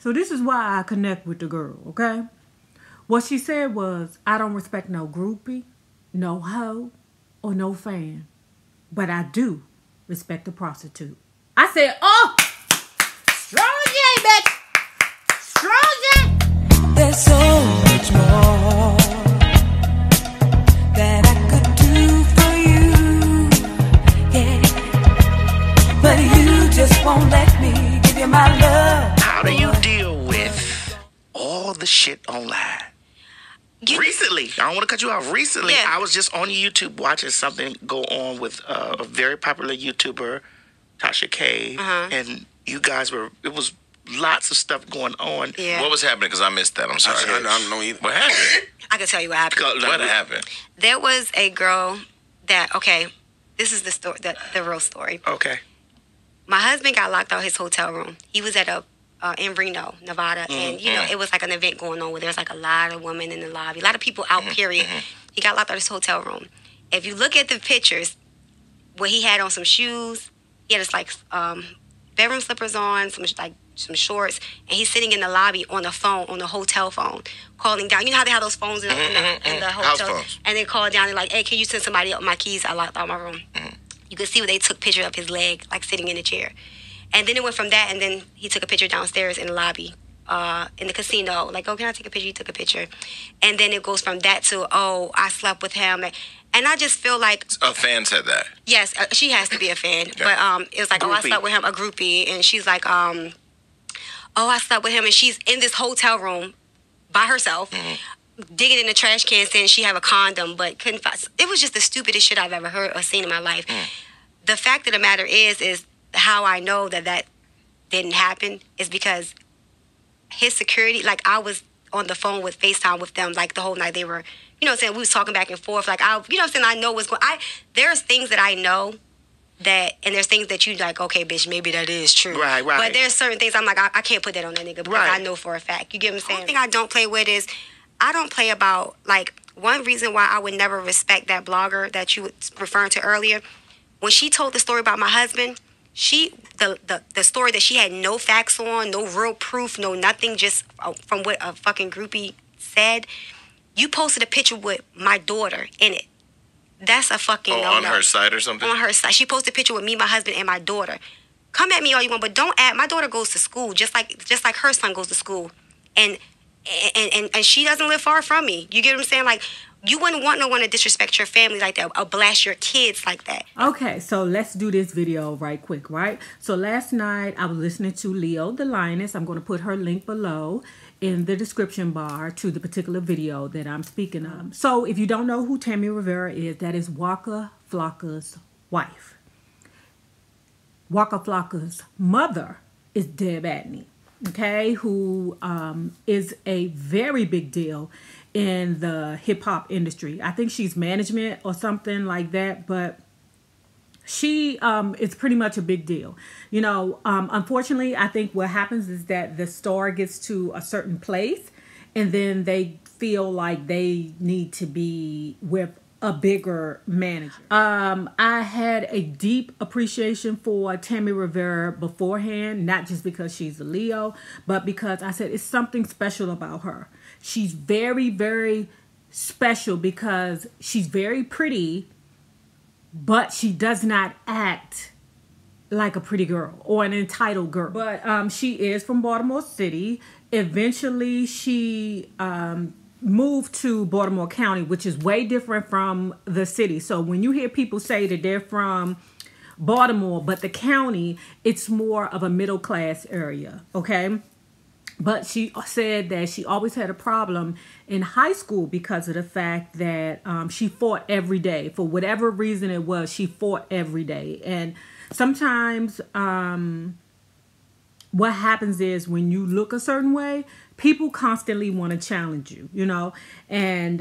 So this is why I connect with the girl, okay? What she said was, I don't respect no groupie, no hoe, or no fan. But I do respect a prostitute. I said, oh! Strong J, bitch! Strong J! There's so much more that I could do for you, yeah. But you just won't let me give you my love. How do you deal with all the shit online? Recently, I don't want to cut you off. Recently, Yeah. I was just on YouTube watching something go on with a very popular YouTuber, Tasha K, and you guys were, it was lots of stuff going on. Yeah. What was happening? Because I missed that. I'm sorry. I don't know either. What happened? I can tell you what happened. What happened? There was a girl that, okay, this is the story, the real story. Okay. My husband got locked out of his hotel room. He was at in Reno, Nevada, and you know it was like an event going on where there's like a lot of women in the lobby, a lot of people out. Period. He got locked out of his hotel room. If you look at the pictures, where he had on some shoes, he had his like bedroom slippers on, some shorts, and he's sitting in the lobby on the phone, on the hotel phone, calling down. You know how they have those phones in the hotel, phones. and they call down and like, hey, can you send somebody up my keys? I locked out my room. You could see where they took pictures of his leg, like sitting in the chair. And then it went from that, and then he took a picture downstairs in the lobby, in the casino. Like, oh, can I take a picture? He took a picture. And then it goes from that to, oh, I slept with him. And I just feel like... A fan said that. Yes, she has to be a fan. Okay. But it was like, Groupie. oh, I slept with him, a groupie. And she's like, oh, I slept with him. And she's in this hotel room by herself, digging in the trash can saying she have a condom, but couldn't find... It was just the stupidest shit I've ever heard or seen in my life. The fact of the matter is how I know that didn't happen is because his security, like I was on the phone with FaceTime with them like the whole night. They were, you know what I'm saying, we was talking back and forth. Like, you know what I'm saying, I know what's going on. There's things that I know that, and there's things that you like, okay, bitch, maybe that is true. Right. But there's certain things I'm like, I can't put that on that nigga because I know for a fact. You get what I'm saying? The thing I don't play with is, I don't play about, like, one reason why I would never respect that blogger that you were referring to earlier, when she told the story about my husband, the story that she had no facts on, no real proof, no nothing, just from what a fucking groupie said. You posted a picture with my daughter in it. That's a fucking no-no. On her site or something? On her site. She posted a picture with me, my husband, and my daughter. Come at me all you want, but don't add. My daughter goes to school just like her son goes to school, and she doesn't live far from me. You get what I'm saying? Like, you wouldn't want no one to disrespect your family like that or blast your kids like that. Okay, so let's do this video right quick, right? So last night I was listening to Leo the Lioness. I'm going to put her link below in the description bar to the particular video that I'm speaking of. So if you don't know who Tammy Rivera is, that is Waka Flocka's wife. Waka Flocka's mother is Deb Atney, okay, who is a very big deal in the hip-hop industry. I think she's management or something like that, but she is pretty much a big deal. You know, unfortunately, I think what happens is that the star gets to a certain place and then they feel like they need to be with a bigger manager. I had a deep appreciation for Tammy Rivera beforehand, not just because she's a Leo, but because I said it's something special about her. She's very, very special because she's very pretty, but she does not act like a pretty girl or an entitled girl. But she is from Baltimore City. Eventually, she moved to Baltimore County, which is way different from the city. So when you hear people say that they're from Baltimore, but the county, it's more of a middle class area, okay? But she said that she always had a problem in high school because of the fact that she fought every day. For whatever reason it was, she fought every day. And sometimes what happens is when you look a certain way, people constantly want to challenge you, you know. And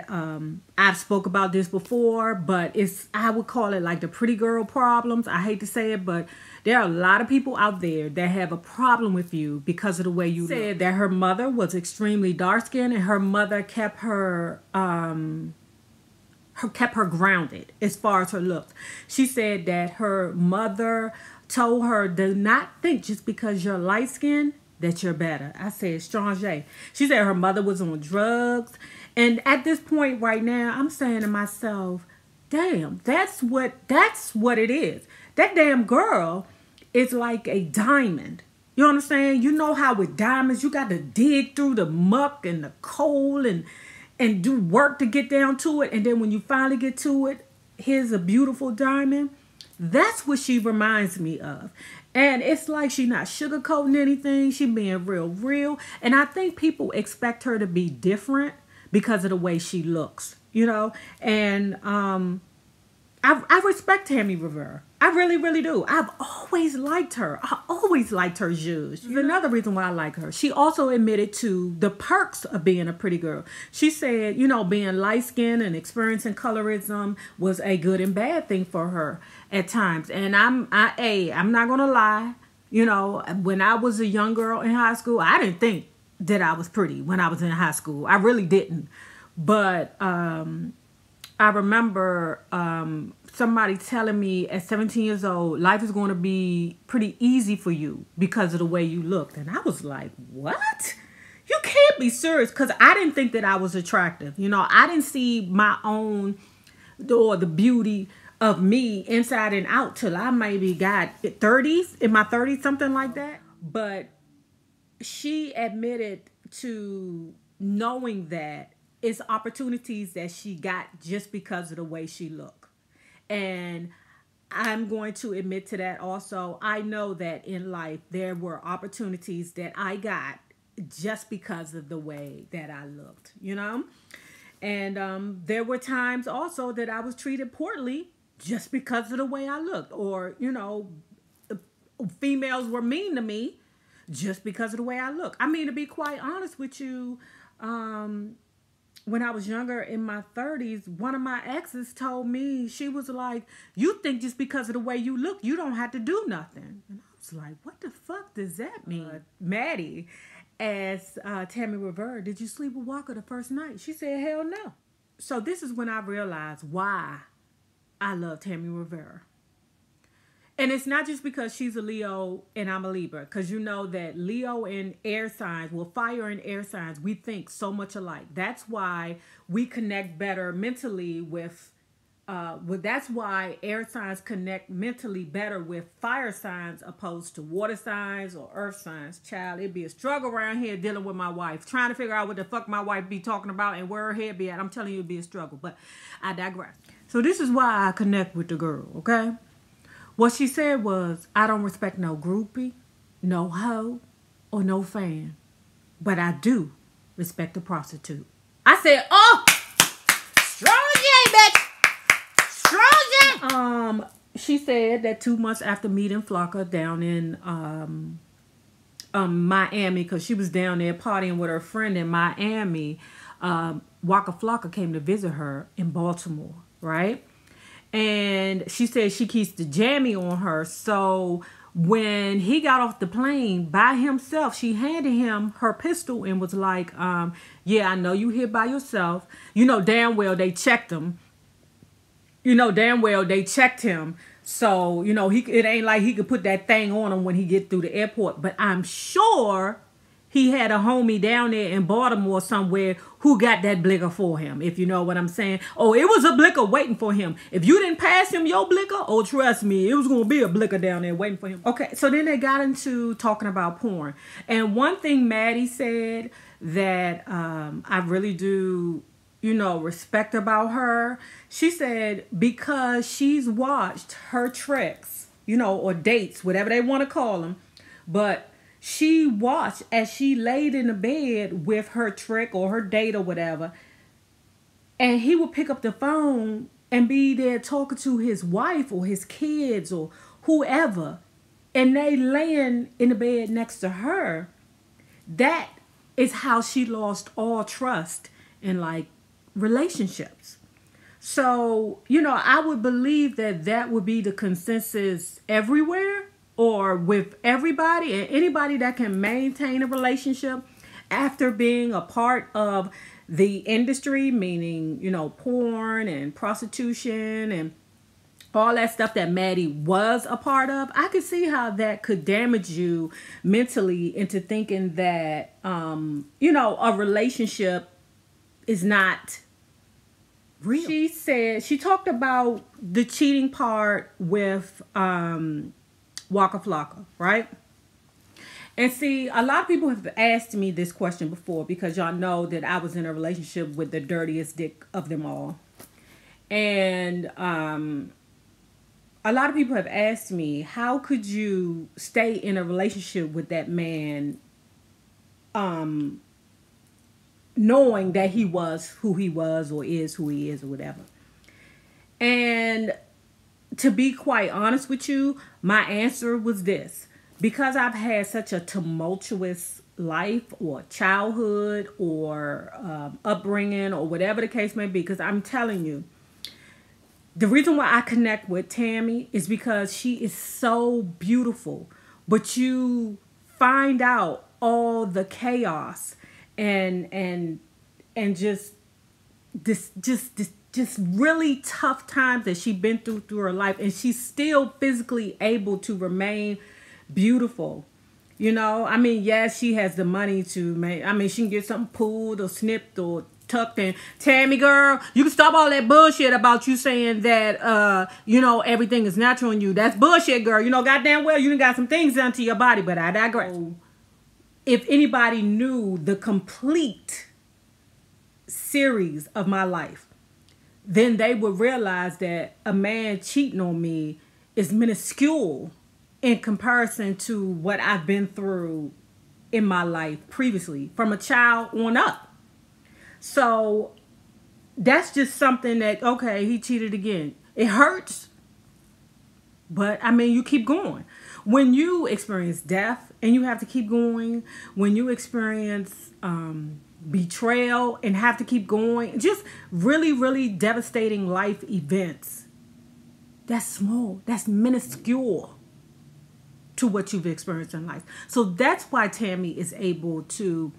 I've spoke about this before, but I would call it like the pretty girl problems. I hate to say it, but there are a lot of people out there that have a problem with you because of the way you said that her mother was extremely dark-skinned and her mother kept her grounded as far as her looks. She said that her mother told her, do not think just because you're light-skinned that you're better. I said, Strange. She said her mother was on drugs. And at this point right now, I'm saying to myself, damn, that's what it is. That damn girl is like a diamond. You know what I'm saying? You know how with diamonds, you got to dig through the muck and the coal and do work to get down to it. And then when you finally get to it, here's a beautiful diamond. That's what she reminds me of. And it's like she's not sugarcoating anything. She being real. And I think people expect her to be different because of the way she looks, you know. And I respect Tammy Rivera. I really do. I've always liked her. I always liked her judge. Another reason why I like her. She also admitted to the perks of being a pretty girl. She said, you know, being light-skinned and experiencing colorism was a good and bad thing for her at times. And I'm not gonna lie. You know, when I was a young girl in high school, I didn't think that I was pretty when I was in high school. I really didn't. But I remember somebody telling me at 17 years old, life is going to be pretty easy for you because of the way you looked. And I was like, what? You can't be serious, because I didn't think that I was attractive. You know, I didn't see my own or the beauty of me inside and out till I maybe got 30s, in my 30s, something like that. But she admitted to knowing that it's opportunities that she got just because of the way she looked. And I'm going to admit to that also. I know that in life there were opportunities that I got just because of the way that I looked, you know? And there were times also that I was treated poorly just because of the way I looked. Or, you know, females were mean to me just because of the way I look. I mean, to be quite honest with you, when I was younger, in my 30s, one of my exes told me, she was like, you think just because of the way you look, you don't have to do nothing. And I was like, what the fuck does that mean? Maddie asked Tammy Rivera, did you sleep with Walker the first night? She said, hell no. So this is when I realized why I love Tammy Rivera. And it's not just because she's a Leo and I'm a Libra, because you know that Leo and air signs, well, fire and air signs, we think so much alike. That's why we connect better mentally with, that's why air signs connect mentally better with fire signs opposed to water signs or earth signs. Child, it'd be a struggle around here dealing with my wife, trying to figure out what the fuck my wife be talking about and where her head be at. I'm telling you, it'd be a struggle, but I digress. So this is why I connect with the girl, okay? What she said was, I don't respect no groupie, no hoe, or no fan. But I do respect a prostitute. I said, oh! Strong J, bitch! Strong J! She said that 2 months after meeting Flocka down in Miami, because she was down there partying with her friend in Miami, Waka Flocka came to visit her in Baltimore, right? And she said she keeps the jammy on her. So when he got off the plane by himself, she handed him her pistol and was like, yeah, I know you here by yourself. You know damn well they checked him. So, you know, it ain't like he could put that thing on him when he get through the airport. But I'm sure he had a homie down there in Baltimore somewhere who got that blicker for him, if you know what I'm saying. Oh, it was a blicker waiting for him. If you didn't pass him your blicker, oh, trust me, it was going to be a blicker down there waiting for him. Okay, so then they got into talking about porn. And one thing Maddie said that I really do, you know, respect about her, she said because she's watched her tricks, you know, or dates, whatever they want to call them, but she watched as she laid in the bed with her trick or her date or whatever, and he would pick up the phone and be there talking to his wife or his kids or whoever, and they laying in the bed next to her. That is how she lost all trust in like relationships. So, you know, I would believe that that would be the consensus everywhere, or with everybody and anybody that can maintain a relationship after being a part of the industry, meaning, you know, porn and prostitution and all that stuff that Maddie was a part of, I could see how that could damage you mentally into thinking that, a relationship is not real. She talked about the cheating part with Waka Flocka, right? And see, a lot of people have asked me this question before because y'all know that I was in a relationship with the dirtiest dick of them all. And a lot of people have asked me, how could you stay in a relationship with that man knowing that he was who he was or is who he is or whatever? And to be quite honest with you, my answer was this. Because I've had such a tumultuous life or childhood or upbringing or whatever the case may be, because I'm telling you, the reason why I connect with Tammy is because she is so beautiful, but you find out all the chaos and just really tough times that she's been through her life, and she's still physically able to remain beautiful. I mean, yes, she has the money to make, she can get something pulled or snipped or tucked in. Tammy, girl, you can stop all that bullshit about you saying that, everything is natural in you. That's bullshit, girl. Goddamn well, you done got some things done to your body, but I digress. If anybody knew the complete series of my life, then they would realize that a man cheating on me is minuscule in comparison to what I've been through in my life previously, from a child on up. So that's just something that, okay, he cheated again. It hurts, but you keep going. When you experience death and you have to keep going, when you experience betrayal and have to keep going, just really, really devastating life events, that's small, that's minuscule to what you've experienced in life. So that's why Tammy is able to,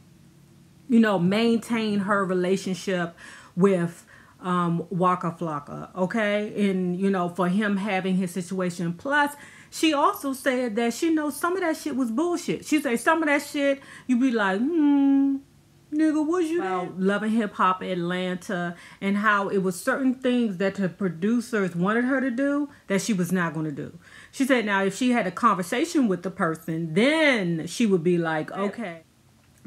maintain her relationship with Waka Flocka, okay? And, for him having his situation. Plus, she also said that she knows some of that shit was bullshit. She said some of that shit, you be like, nigga, was you about Loving Hip Hop Atlanta and how it was certain things that the producers wanted her to do that she was not going to do. She said now if she had a conversation with the person, then she would be like, okay.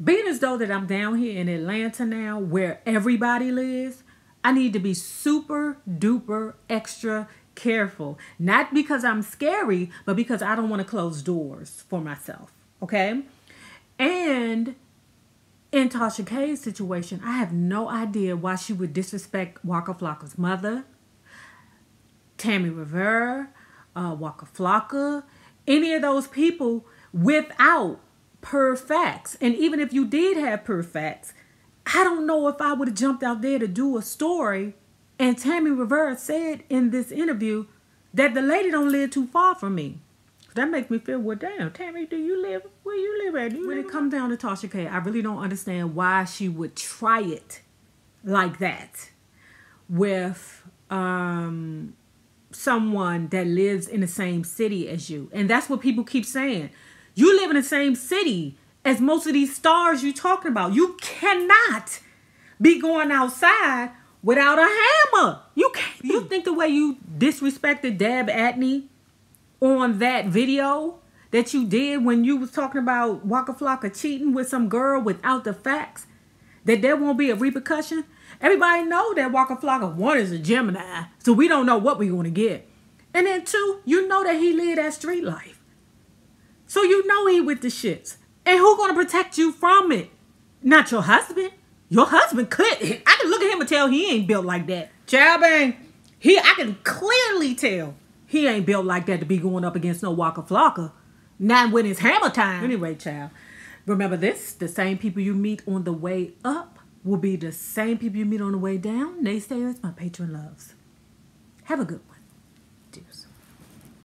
Being as though that I'm down here in Atlanta now where everybody lives, I need to be super duper extra careful. Not because I'm scary, but because I don't want to close doors for myself. Okay? And in Tasha K's situation, I have no idea why she would disrespect Waka Flocka's mother, Tammy Rivera, Waka Flocka, any of those people without per facts. And even if you did have per facts, I don't know if I would have jumped out there to do a story. And Tammy Rivera said in this interview that the lady don't live too far from me. That makes me feel, well, damn, Tammy, where you live at? When it comes down to Tasha K, I really don't understand why she would try it like that with someone that lives in the same city as you. And that's what people keep saying. You live in the same city as most of these stars you talking about. You cannot be going outside without a hammer. You can't. You think the way you disrespected Deb Atney on that video that you did when you was talking about Waka Flocka cheating with some girl without the facts, that there won't be a repercussion? Everybody know that Waka Flocka, one, is a Gemini, so we don't know what we're going to get. And then two, you know that he live that street life. So you know he with the shits. And who going to protect you from it? Not your husband. Your husband, I can look at him and tell he ain't built like that. Child bang, I can clearly tell he ain't built like that to be going up against no Waka Flocka. Not when it's hammer time. Anyway, child, remember this, the same people you meet on the way up will be the same people you meet on the way down. Naysayers, my patron loves. Have a good one. Cheers.